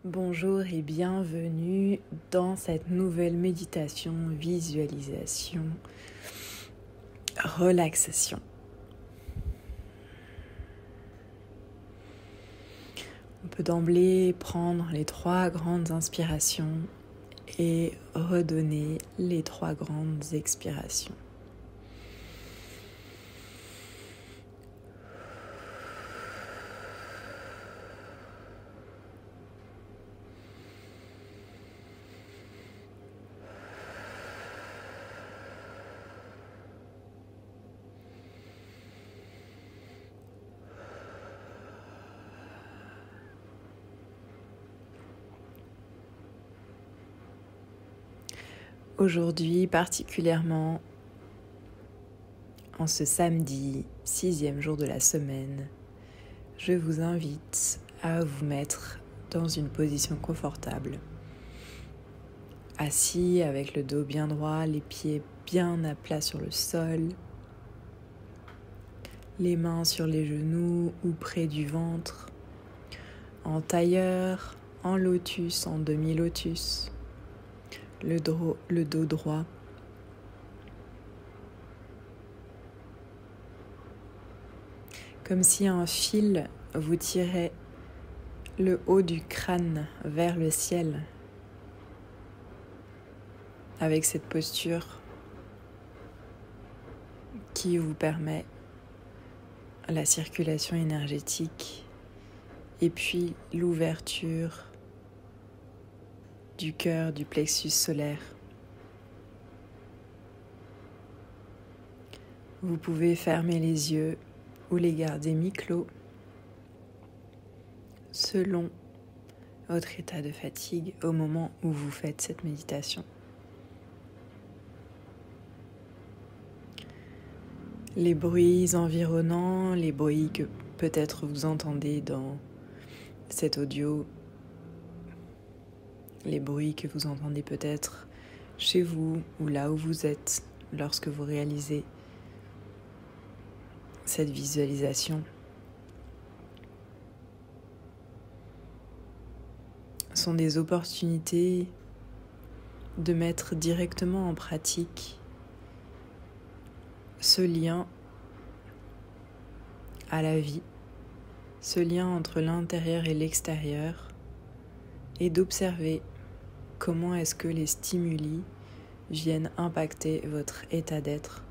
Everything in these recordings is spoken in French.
Bonjour et bienvenue dans cette nouvelle méditation, visualisation, relaxation. On peut d'emblée prendre les 3 grandes inspirations et redonner les 3 grandes expirations. Aujourd'hui, particulièrement en ce samedi, 6e jour de la semaine, je vous invite à vous mettre dans une position confortable. Assis avec le dos bien droit, les pieds bien à plat sur le sol, les mains sur les genoux ou près du ventre, en tailleur, en lotus, en demi-lotus, le dos droit. Comme si un fil vous tirait le haut du crâne vers le ciel. Avec cette posture qui vous permet la circulation énergétique et puis l'ouverture du cœur, du plexus solaire. Vous pouvez fermer les yeux ou les garder mi-clos selon votre état de fatigue au moment où vous faites cette méditation. Les bruits environnants, les bruits que peut-être vous entendez dans cet audio, les bruits que vous entendez peut-être chez vous ou là où vous êtes lorsque vous réalisez cette visualisation, sont des opportunités de mettre directement en pratique ce lien à la vie, ce lien entre l'intérieur et l'extérieur, et d'observer comment est-ce que les stimuli viennent impacter votre état d'être.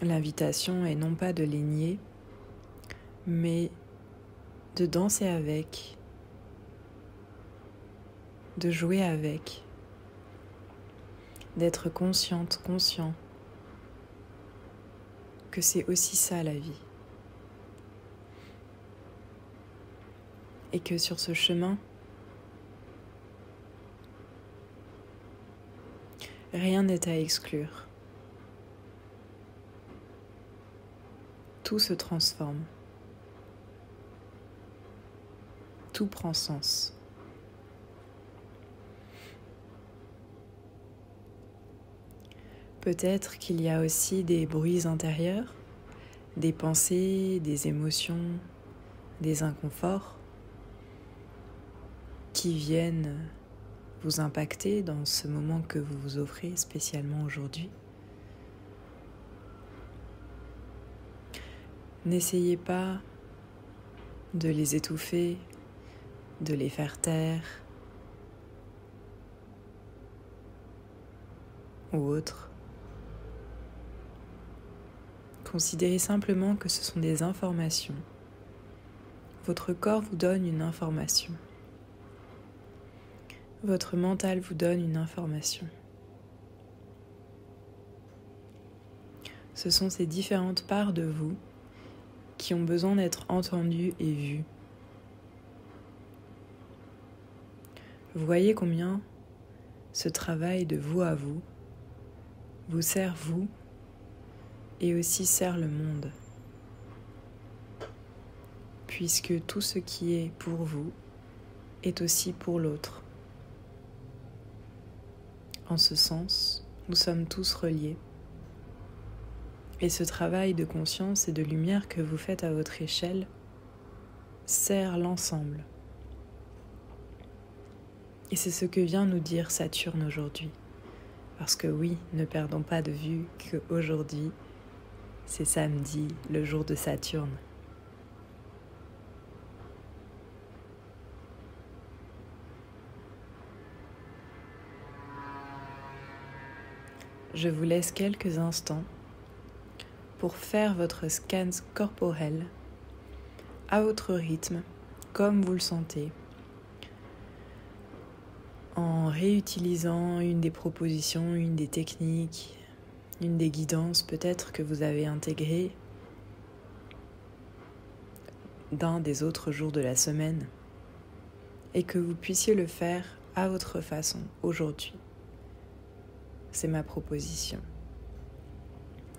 L'invitation est non pas de les nier, mais de danser avec, de jouer avec, d'être consciente, conscient que c'est aussi ça la vie. Et que sur ce chemin, rien n'est à exclure. Tout se transforme. Tout prend sens. Peut-être qu'il y a aussi des bruits intérieurs, des pensées, des émotions, des inconforts qui viennent vous impacter dans ce moment que vous vous offrez spécialement aujourd'hui. N'essayez pas de les étouffer, de les faire taire ou autre. Considérez simplement que ce sont des informations. Votre corps vous donne une information. Votre mental vous donne une information. Ce sont ces différentes parts de vous qui ont besoin d'être entendues et vues. Vous voyez combien ce travail de vous à vous vous sert vous et aussi sert le monde. Puisque tout ce qui est pour vous est aussi pour l'autre. En ce sens, nous sommes tous reliés. Et ce travail de conscience et de lumière que vous faites à votre échelle sert l'ensemble. Et c'est ce que vient nous dire Saturne aujourd'hui. Parce que oui, ne perdons pas de vue qu'aujourd'hui, c'est samedi, le jour de Saturne. Je vous laisse quelques instants pour faire votre scan corporel à votre rythme, comme vous le sentez, en réutilisant une des propositions, une des techniques, une des guidances peut-être que vous avez intégrées d'un des autres jours de la semaine et que vous puissiez le faire à votre façon aujourd'hui. C'est ma proposition.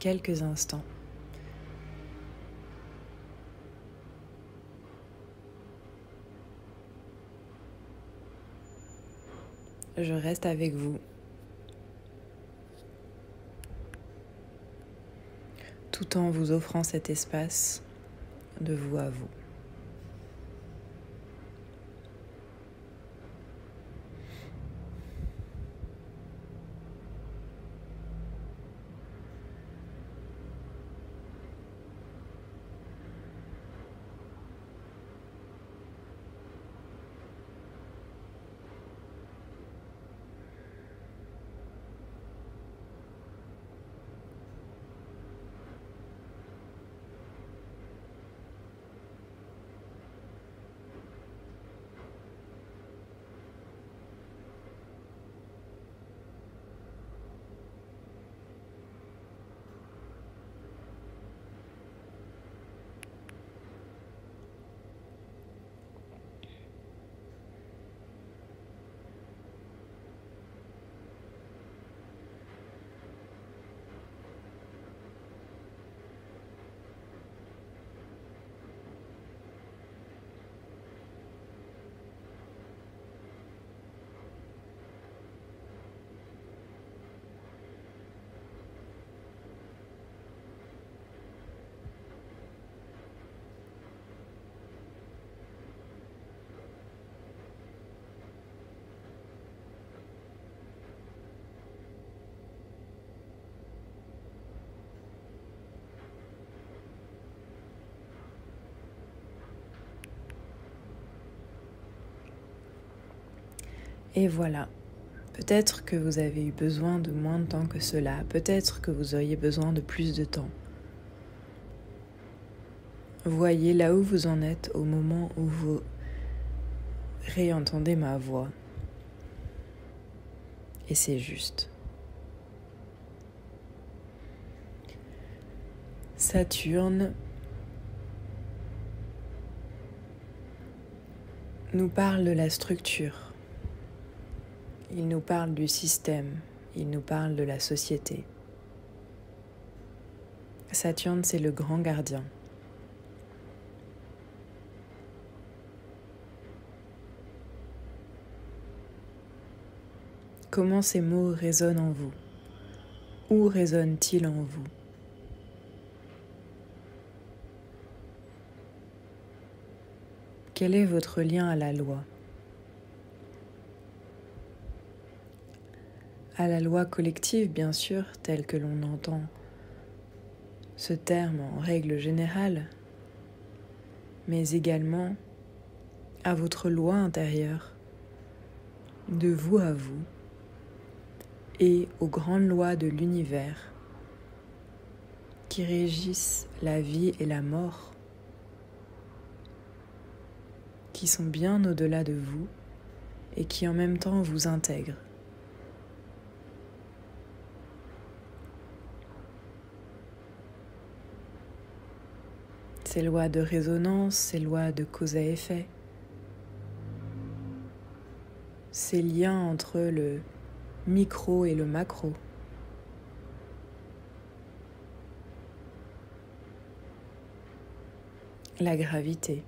Quelques instants. Je reste avec vous. Tout en vous offrant cet espace de vous à vous. Et voilà, peut-être que vous avez eu besoin de moins de temps que cela, peut-être que vous auriez besoin de plus de temps. Voyez là où vous en êtes au moment où vous réentendez ma voix. Et c'est juste. Saturne nous parle de la structure. Il nous parle du système, il nous parle de la société. Saturne, c'est le grand gardien. Comment ces mots résonnent en vous? Où résonnent-ils en vous? Quel est votre lien à la loi? À la loi collective, bien sûr, telle que l'on entend ce terme en règle générale, mais également à votre loi intérieure, de vous à vous, et aux grandes lois de l'univers qui régissent la vie et la mort, qui sont bien au-delà de vous et qui en même temps vous intègrent. Ces lois de résonance, ces lois de cause à effet, ces liens entre le micro et le macro. La gravité.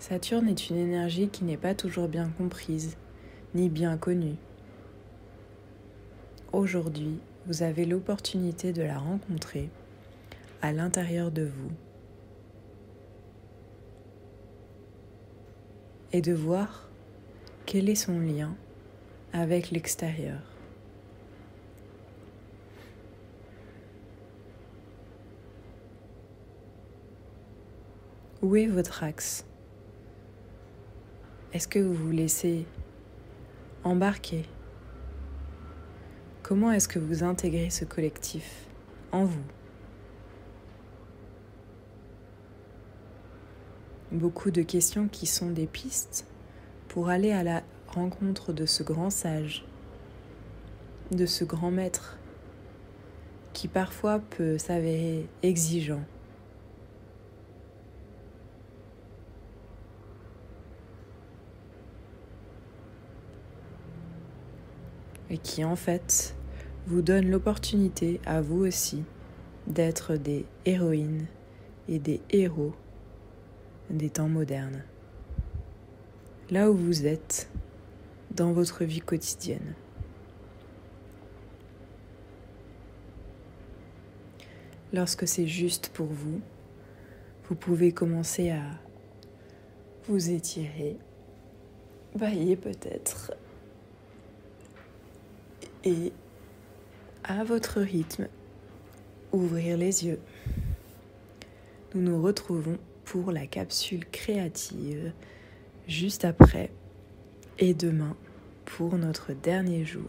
Saturne est une énergie qui n'est pas toujours bien comprise, ni bien connue. Aujourd'hui, vous avez l'opportunité de la rencontrer à l'intérieur de vous et de voir quel est son lien avec l'extérieur. Où est votre axe? Est-ce que vous vous laissez embarquer? Comment est-ce que vous intégrez ce collectif en vous? Beaucoup de questions qui sont des pistes pour aller à la rencontre de ce grand sage, de ce grand maître qui parfois peut s'avérer exigeant. Et qui en fait vous donne l'opportunité à vous aussi d'être des héroïnes et des héros des temps modernes. Là où vous êtes dans votre vie quotidienne. Lorsque c'est juste pour vous, vous pouvez commencer à vous étirer, bailler peut-être, et à votre rythme, ouvrir les yeux. Nous nous retrouvons pour la capsule créative juste après et demain pour notre dernier jour.